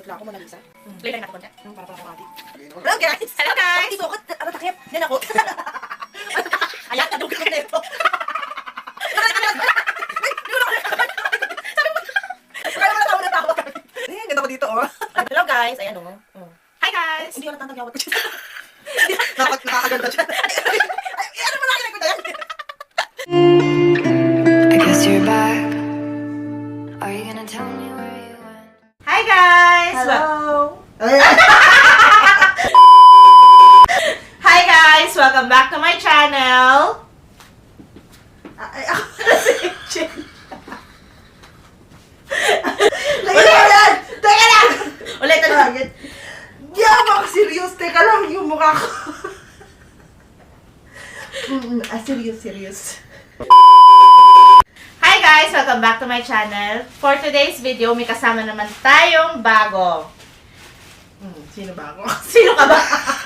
pala ako, Mona Lisa. Play tayo natin konti. Para pala ako adik. Hello guys! Hello guys! Dito ako, ano takip? Yan ako. Ayan, nadugin ko na ito. Kaya mo natawa na tawa kami. Ayan, ganda ko dito oh. Hello guys! Ayan o. Hi guys! Hindi ko natatagawat ko siya. Nakakaganda siya. Ay, ano mo nakinig ko na yan? I guess you're back. Are you gonna tell me where you went? Hi guys! Hello! Hi guys! Welcome back to my channel! Ay, ako na si Jen. Lagyan mo yan! Teka lang! Ulit na lang! Di ako makaserious. Teka lang yung mukha ko. Serious. Hi guys! Welcome back to my channel. For today's video, may kasama naman tayong bago. Sino ba ako? Sino ka ba?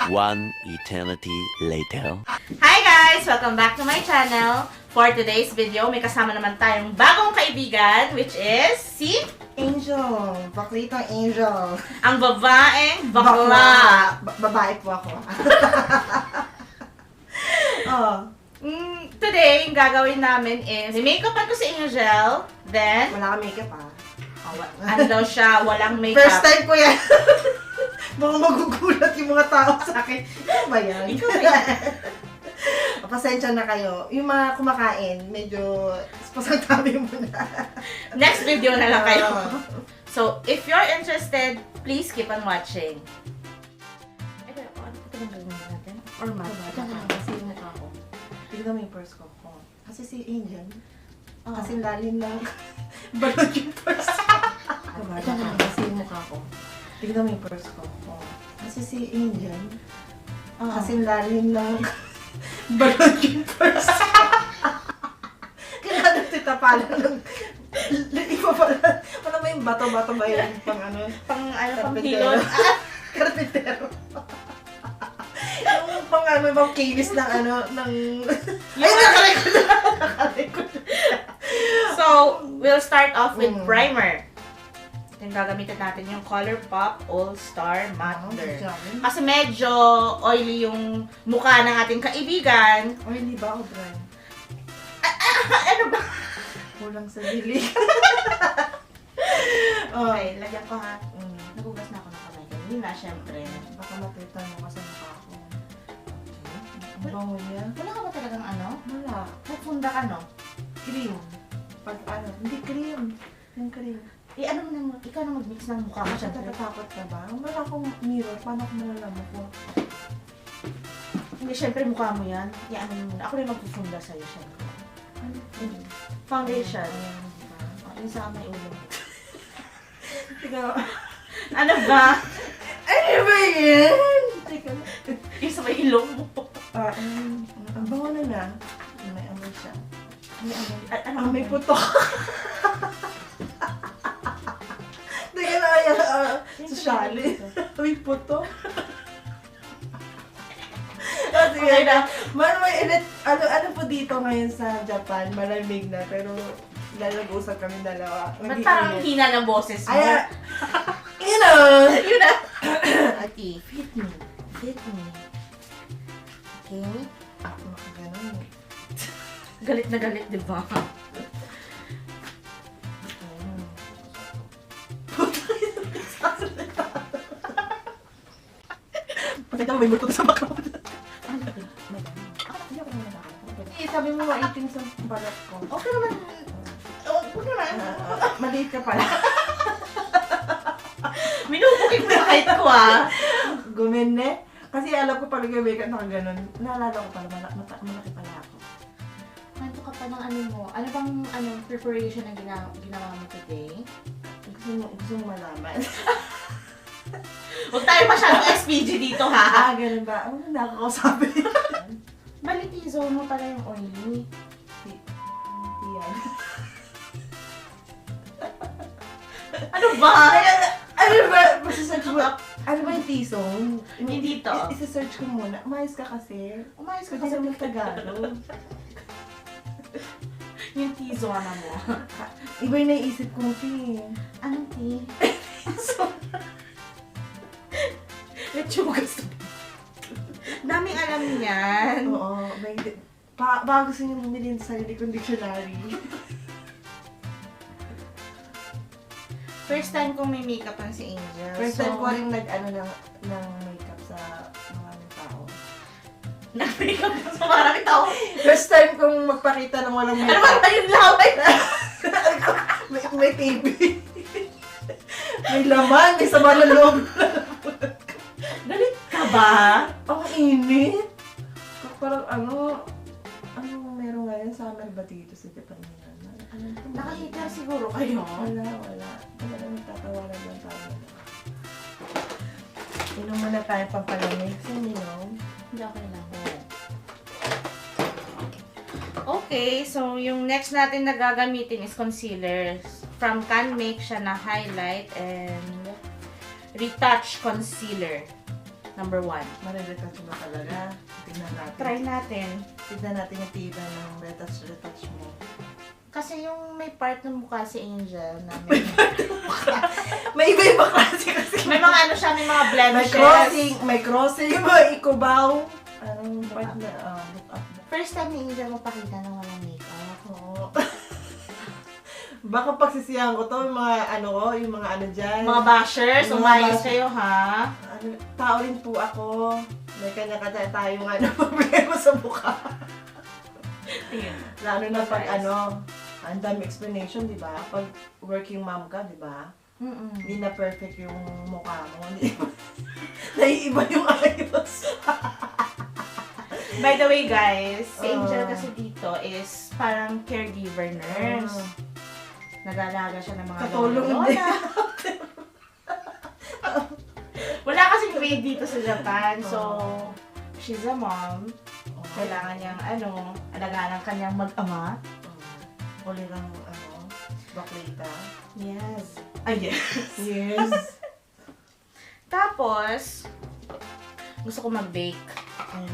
One eternity later. Hi guys! Welcome back to my channel. For today's video, may kasama naman tayong bagong kaibigan, which is si Angel. Baklitang Angel. ang babaeng bakla. Babae po ako. Oh. Today, yung gagawin namin is, may-makeupan ko si Angel, then, Wala kang makeup ah. ano daw siya, walang makeup. First time ko yan. Baka magugulat yung mga tao sa akin. Ikaw ba yan? Ikaw ba yan? Pasensya na kayo. Yung mga kumakain, medyo pasagtabi mo na. Next video na lang kayo. Oo. So, if you're interested, please keep on watching. Eh, pero ano ito bang gagawin natin? Or matte? Ito na, kasi yung mukha ko. Tignan mo yung purse ko. Oh. Kasi si Angel, kasi lalim ng balon yung purse. Ito na, kasi yung mukha ko. Tignan mo yung purse ko. Oh. Kasi si Angel, kasi lalim ng balon yung purse. Kaya natita pala ng iba pala. Wala ba yung bato-bato ba yun? Pang ano? Pang Carpintero. hilot. Carpintero. Yung pang ano, pang kinis ng ano, ng... Ay, nakalikod na. So, we'll start off with primer. Yung gagamitin natin yung ColourPop All-Star Matte. Kasi medyo oily yung mukha ng ating kaibigan. O, hindi ba ako dry? Ano ba? Kulang sa dili. Okay, lagyan ko ha. Nagugas na ako ng kamay ko. Hindi na, syempre. Baka matitan mo kasi mukha ko. Ang bango niya. Wala ka ba talagang ano? Wala. Nagfunda ka, no? Cream. Pag ano, hindi cream. Yung cream. Ano mo na, ikaw na mag-mix ng mukha mo, syempre. Natatakot ka ba? Wala akong mirror. Paano ko malalaman ko? Hindi, syempre mukha mo yan. Ano mo muna. Ako rin magfufunda sa'yo, syempre. Ano? Foundation. Diba? Yung sa may ulo. Tingnan. Ano ba? Ano ba yan? Teka lang. Yung sa may ilong mo. Ang bango na. May amoy siya. May amoy. Ano May putok. Teka lang, sosyali. May putok. Sige Okay na. May init. Ano po dito ngayon sa Japan? Malamig na, pero lalag-usap kami dalawa. Ba't parang hina ng boses mo? Ay, you know. Yun na. Okay, fit me. Fit me. Okay. Ako makaganon. Galit na galit, di ba? Pakita mo, may multo sa baka. Sabi mo maitim sa balat ko. Okay naman. Huwag naman. Maliit ka pala. Minubukit mo yung height ko, ah. Gumende. Kasi alam ko pala yung makeup nakaganon. Naalala ko pala, malaki pala ako. Kwento ka pa ng ano mo. Ano bang preparation na ginawa mo today? Gusto mo malaman. Huwag tayo masyadong SPG dito, ha? Ganun ba? Ano nakakasabi? Balitizo mo pala yung oily. Yan. Ano ba? Ano ba? Masisearch mo? Ano ba yung tisong? Hindi dito. Isa-search ko muna. Umayos ka kasi. Umayos ka Kasi kasi naman Tagalog. yung tizo na mo. Iba yung naiisip kong tea. Anong tea? yan. Oo, baka gusto niyo bumili sa sarili kong dictionary. First time kong may makeupan si Angel. First time ko rin ng makeup sa maraming tao. Nag-makeup na sa maraming tao. First time kong magpakita ng walang Ano makeup. ba yung laway? may TV. May laman, may sama ng loob. Galit ka ba? Ang init. Parang meron ngayon, summer ba dito sa Japan ngayon? Naka-heater siguro kayo. Wala. Wala lang tatawanan lang tayo. Inom muna tayo pampalamig. Sininom. Hindi okay lang. Okay, so yung next natin na gagamitin is concealer. From Can Make siya na highlight and retouch concealer. Number 1. Mariretouch mo talaga. Tignan natin. Try natin. Tignan natin yung tiba ng retouch mo. Kasi yung may part ng mukha si Angel na may, May iba-iba klase kasi. may mga ano siya, may mga blemishes. May crossing, may ikubaw. Anong part na, look up. First time ni Angel mapakita ng walang makeup. Oo. Baka pagsisiyahan ko to, yung mga ano dyan. Mga bashers, Mga umayos bash- kayo ha. Tao rin po ako. May kanya-kanya tayong problema sa mukha. Lalo na pag ang dami explanation, di ba? Pag working mom ka, di ba? Hindi na perfect yung mukha mo. Naiiba yung ayos. By the way guys, si Angel Ah. kasi dito is parang caregiver nurse. Nag-aalaga siya ng mga Katulong lola. din. Wala kasing maid dito sa Japan, so she's a mom. Kailangan niyang alagaan ang kanyang mag-ama. Uli lang, baklita. Yes. Ay, yes. Yes. Tapos, gusto ko mag-bake.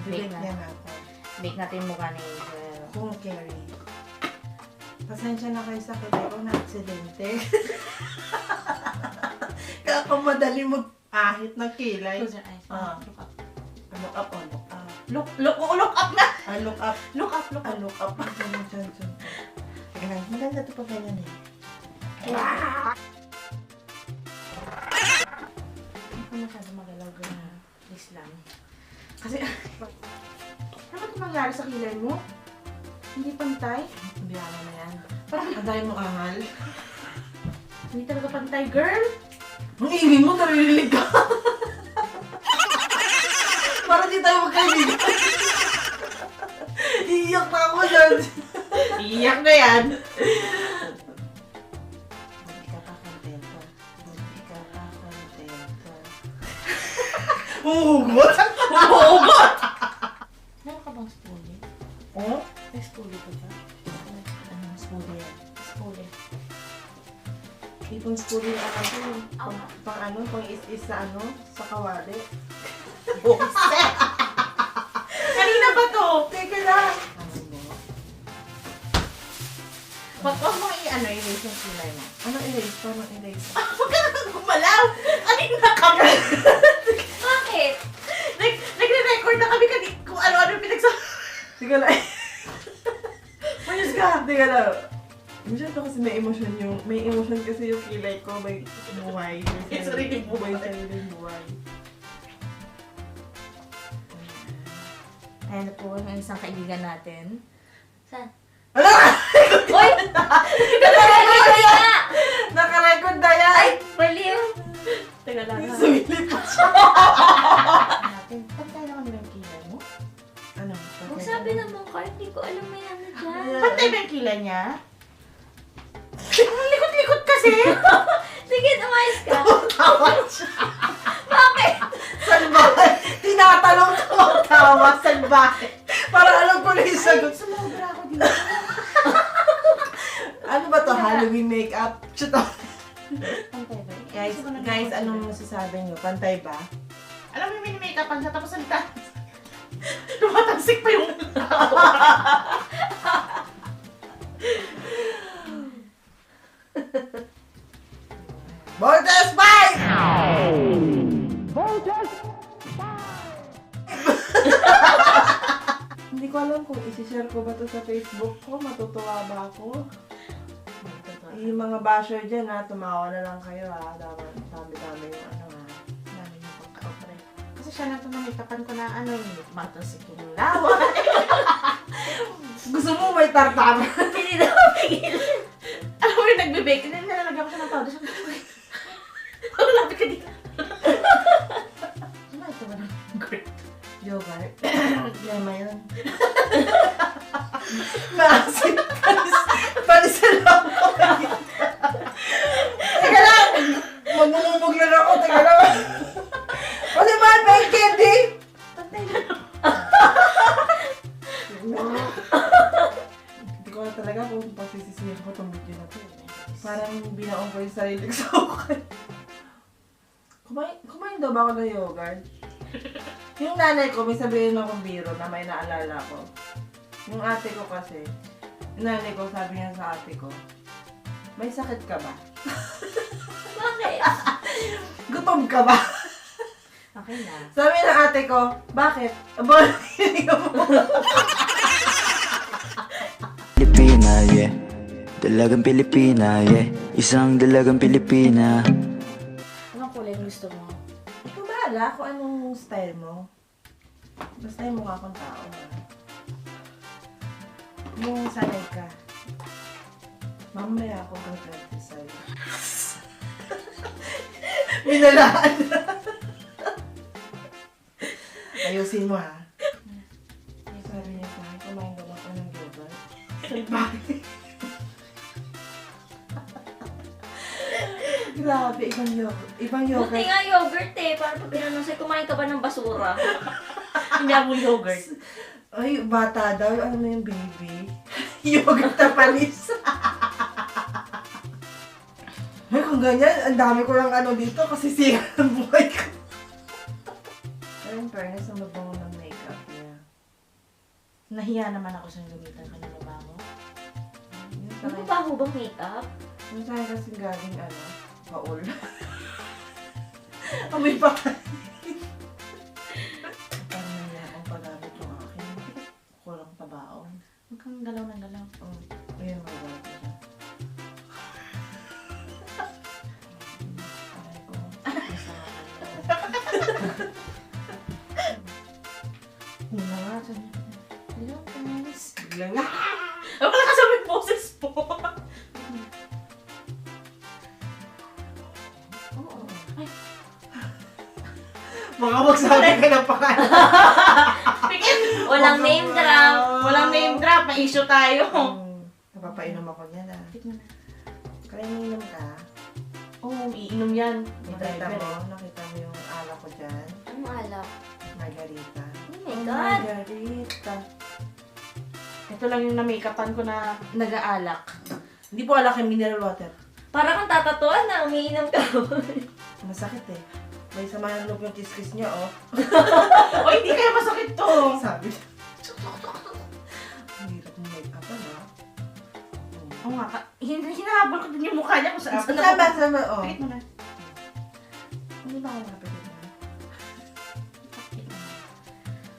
Bibig Bake na na. ako. Bake natin yung mukha ni Angel. Kung carry. Pasensya na kayo sa kaya ko na aksidente. Kaya ako madali mag-ahit ng kilay. Close your eyes. Ah. Look up. Look up, look up. Look up na! Look up. Look up, look up. Look up. Diyan. Teka lang, maganda ito pa ganyan eh. Hindi ko masyado magalaw ganyan. Please lang. Kasi, ano ba ito nangyari sa kilay mo? Hindi pantay? Biyama na yan. Parang Ang dahil mong angal. hindi talaga pantay, girl. Ang ingin mo, naririnig ka. Para di tayo magkaibigan. Iiyak na ako dyan. Iyak na yan. Hindi ka pa kontento. Hindi ka pa kontento. Humuhugot? Humuhugot! Meron ka bang spoolie? Oh? May spoolie ko ba? Anong spoolie yan? Spoolie. Ipong spoolie na ako. Pang is-is sa sa kawali. Buset! Kanina ba to? Teka lang. Ano mo? Huwag mong i-erase yung kilay mo. Anong erase? Paano erase? Huwag ka na gumalaw! Anin na kami? Bakit? Nagre-record na kami kung ano-ano pinagsasabi. Teka lang. Mayos ka. Teka lang. Masyado kasi may emosyon kasi yung kilay ko. May buhay. May sariling buhay. May sariling buhay. Ayan po, ang isang kaibigan natin. Saan? Ala! Uy! Nakarecord na! Naka-record na yan! Ay! Baliw! Teka lang ha. Sumilip pa siya. Natin. Pantay naman ba yung kilay mo? Ano? Magsabi naman ka, hindi ko alam may ano dyan. Pantay ba yung kilay niya? Ang likot-likot kasi! Sige, umayos ka. Tawad siya. Bakit? Salbahe. Tinatanong ko. Tawa. Salbahe. Para alam ko na yung sagot. Sumobra ako dito. Ano ba to? Halloween makeup? Chuto. Pantay ba? Guys, anong masasabi niyo? Pantay ba? Alam mo yung mini-makeupan siya, tapos salita. Lumatansik pa yung Voltes 5! Voltes 5! alam kung isi-share ko ba to sa Facebook ko. Matutuwa ba ako? Yung mga basher dyan ha, tumawa na lang kayo ha. Dami-dami yung ano ha. Dami yung pagka-opre. Kasi siya na ito namitapan ko na ano yung matasik yung lawa. Gusto mo may tartar? Hindi na mapigil. Alam mo yung nagbe-bake, hindi nalalagyan ko siya ng powder. Ano, lapit ka dito. Ano ito ba ng yogurt? Yogurt? Lema yun. Maasin. Palisan lang ako. Teka lang! Magmumubog lang ako. Teka lang. Kasi man, may candy! Pantay na lang. Hindi ko na talaga kung pasisisihan ko itong video na to. Parang binaon ko yung sarili ko sa ukay. Kumain daw ba ako ng yogurt? Yung nanay ko, may sabihin akong biro na may naalala ko. Yung ate ko kasi, yung nanay ko, sabi niya sa ate ko, may sakit ka ba? Bakit? Gutom ka ba? Okay na. Sabi ng ate ko, bakit? Aba, hindi ka mo. Pilipina, yeah. Dalagang Pilipina, yeah. Isang dalagang Pilipina. Anong kulay gusto mo? Ikaw bahala kung anong style mo. Basta yung mukha kong tao. Yung sanay ka. Mamaya ako gagawin sa'yo. Minalaan. Ayusin mo ha. Sabi niya sa akin, kumain daw ako ng yogurt. Salbahe. Grabe, ibang yogurt. Ibang yogurt. Buti nga yogurt eh. Parang pag pinanong sa'yo, kumain ka ba ng basura? Hindi ako yogurt. Ay, bata daw. Ano na yung baby? Yogurt na panis. Ay, kung ganyan, ang dami ko lang ano dito kasi siya ang buhay ko. Pero in fairness, ang mabango ng makeup niya. Nahiya naman ako sa gamitan ka ng babango. Ano ba ho bang makeup? Yung sa'yo kasi galing ano, paul. Amoy pa kayo. Parang nahiya akong paggamit yung akin. Kulang tabaon. Huwag kang galaw ng galaw. Ayun, magagamit ko siya. Aray ko. Masama ka. Yun na nga. Hello, guys. Biglang nga. Ano pala kasama yung poses po? Oo. Ay, Baka magsabi ka ng pangalan. pikit! Walang name drop. Walang name drop. May issue tayo. Napapainom ako niyan ah. Pikit mo na. Kaya nainom ka. Oo, iinom yan. May Nakita driver mo, eh. nakita mo yung alak ko dyan. Anong alak? Margarita. Oh my God. Margarita. Ito lang yung na-makeupan ko na nag-aalak. Hindi po alak yung mineral water. Para kang tatatuan na umiinom ka. Masakit eh. May sama ng loob yung kiss-kiss niya oh. O, hindi kaya masakit to. Sabi niya. Ang hirap ng make-up ano. Oo nga, hinahabol ko din yung mukha niya kung saan saan Sama, ako. sama, oh. Pikit mo na. Hindi ba ako nakapagod na? Pikit mo na.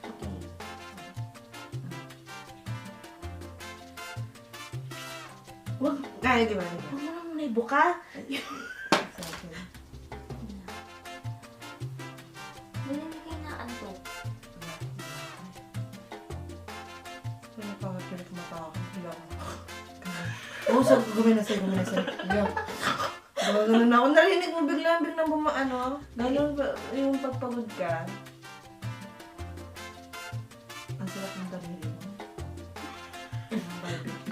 Okay. Huwag, Kaya di ba? Di ba? huwag mo na muna ibuka. Sabi. Wala na kayo naantok. So, napapapilit mata ako. Bila ako. Oo, so, gumina sa'yo. Bila. Ganun ako. Narinig mo biglang ano. Lalo yung pagpagod ka. Ang sarap ng darili mo.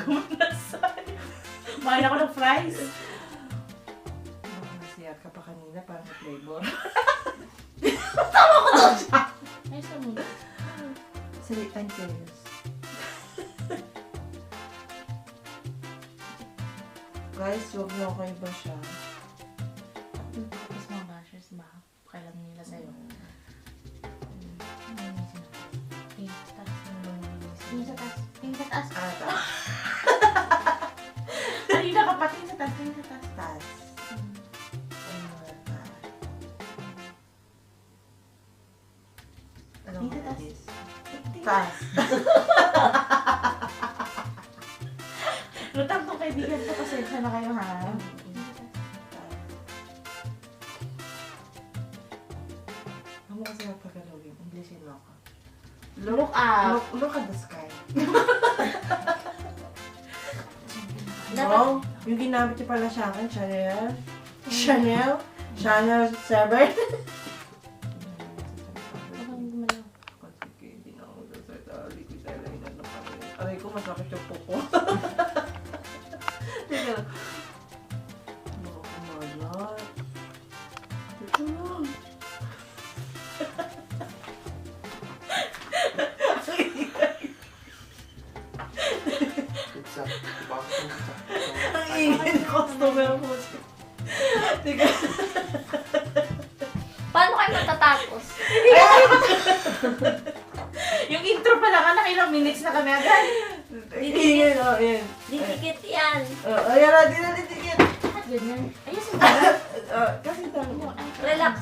Gumanasay. Main ako ng fries. Baka nasiyat ka pa kanina para may flavor. Ayos ka muna. I'm serious. Guys, huwag mo ako iba siya. Tapos mga bashers ba? Pakailan nila sa'yo. Tingin sa taas. Tingin sa taas. Tingin sa taas. Ata. Kanina ka pa. Tingin sa taas. Tingin sa taas. Tas. Ano Tingin sa ba taas. this? Tingin Taas. Lutang tong kaibigan ko, pasensya na kayo ha. Ano kasi ang Tagalogin? Englishin mo ako. Look up. Look at the sky. Dapat- Wow, yung ginamit niya pala sa akin, Chanel 7. Sige, hindi na ako sasalita. Liquid eyeliner na pala. Aray ko, masakit yung puko. Teka lang. Oh, malat. Ito lang. Ang ingay ng customer mo. Teka. Paano kayo matatapos? Yung intro pa lang, ilang minutes na kami agad. Ingay na, yan. Didikit yan. Ayan na, di na titikit. Bakit ganyan? Ayusin mo. Kasi tanong. Relax.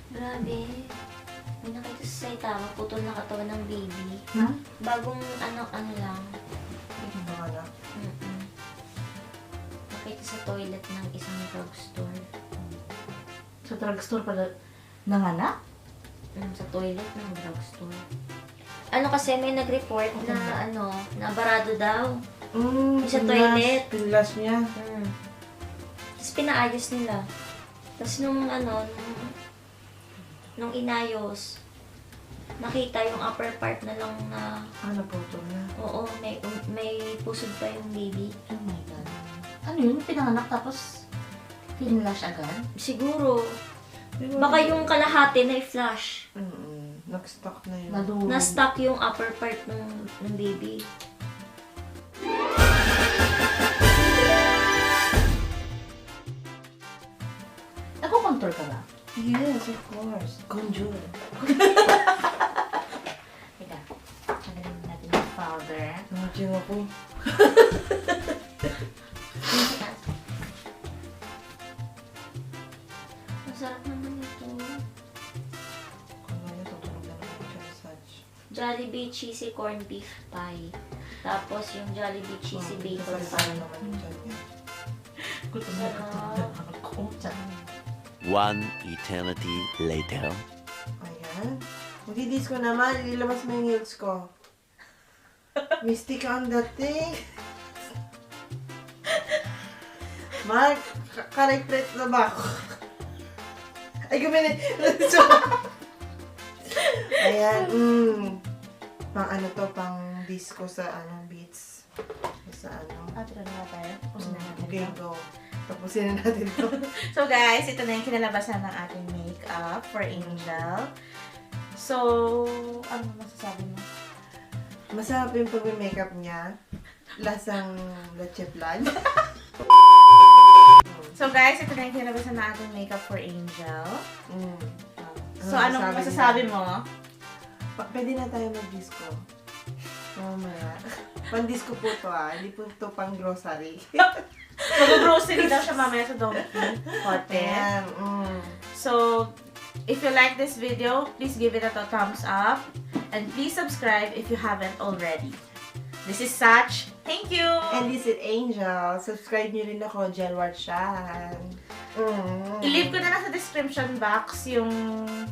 Grabe. May nakita sa Saitama, putol na katawan ng baby. Ha? Bagong ano lang. Wala. Mm-mm. Nakita sa toilet ng isang drugstore. Sa drugstore pala nanganak? Sa toilet ng drugstore. Ano kasi may nag-report na na barado daw. Sa toilet. Pinlas niya. Tapos pinaayos nila. Tapos nung inayos, nakita yung upper part na lang na, Ano po ito na? oo, may pusod pa yung baby. Oh my God. Ano yun? Pinanganak tapos pinlash agad? Siguro, baka yung kalahati na i-flash. Nag-stock na yun. Naduro. Na-stuck yung upper part ng baby. Nagko-contour ka ba? Yes, of course. Conjure. Teka. Tanggalin natin yung powder. Nandiyan ako. Masarap naman ito. Kung ano, tutulog na naman siya ni Satch. Jollibee cheesy corned beef pie. Tapos yung Jollibee cheesy bacon Kasi pie. naman yung chat niya. Gutom na ako. One eternity later. Ayan. Magdidisco naman. Ililabas mo yung heels ko. Misty ka ang dating. Mark, correct na ba ako? Ay, gumini. Ayan, pang ano to, pang disco sa beats. Sa Tira na tayo. Tapusin na natin. Okay, ito. go. Tapusin na natin to. So guys, ito na yung kinalabasan ng ating makeup for Angel. So, ano masasabi mo? Masarap yung pag-makeup niya. Lasang leche flan. So guys, ito na yung kinalabasan ng ating makeup for Angel. So, anong masasabi mo? Pwede na tayo mag-disco. Mamaya. Pang-disco po to hindi po to pang grocery. Mag-grocery daw siya mamaya sa Donkey Hotel. Ayan, So, if you like this video, please give it a thumbs up. And please subscribe if you haven't already. This is Satch. Thank you! And this is Angel. Subscribe niyo rin ako, Jelward Shan. I-leave ko na lang sa description box yung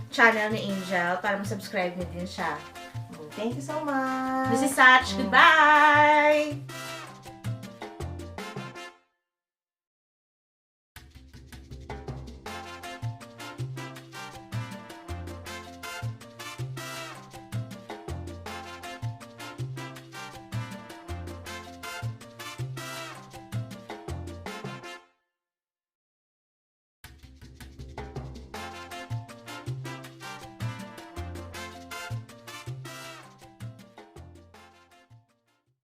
channel ni Angel para ma-subscribe niyo din siya. Thank you so much. This is Satch. Goodbye!